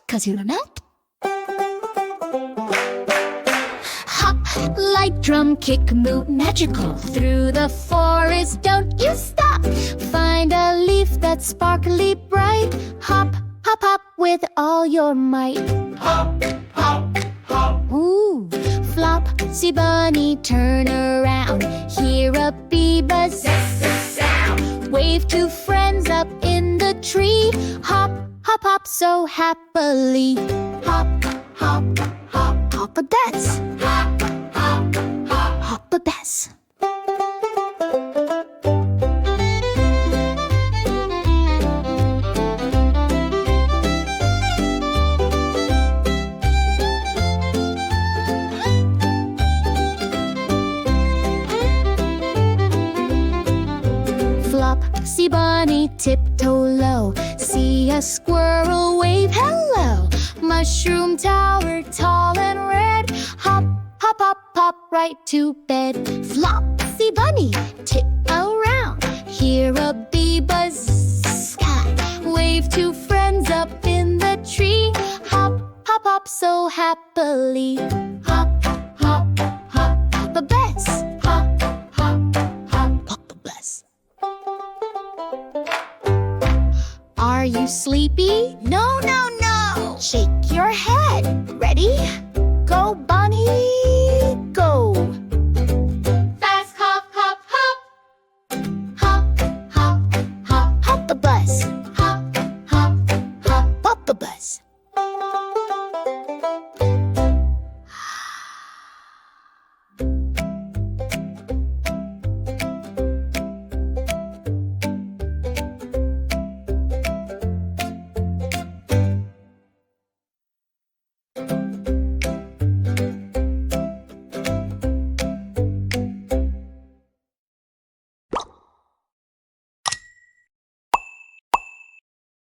'cause you don't know. Hop, like drum, kick, move, magical. Through the forest, don't you stop. Find a leaf that's sparkly bright. Hop, hop, hop with all your might. Hop, hop, hop. Ooh, Flopsy Bunny, turn around. Hear a bee buzz, Sound. wave to friends up in the tree. Hop, hop, hop so happily. Hop, hop, hop. Hop a bets, Hop, hop, hop. hop a bets. Flopsy Bunny, tiptoe low. See a squirrel, wave hello. Mushroom tower, tall and red. Hop, hop, hop, hop right to bed. Flopsy Bunny, tip around. Hear a bee buzz, sky. Wave to friends up in the tree. Hop, hop, hop so happily. Hop, hop, hop. Hop a bets, Hop, hop, hop. hop a bets. Are you sleepy? No, no, no. Shake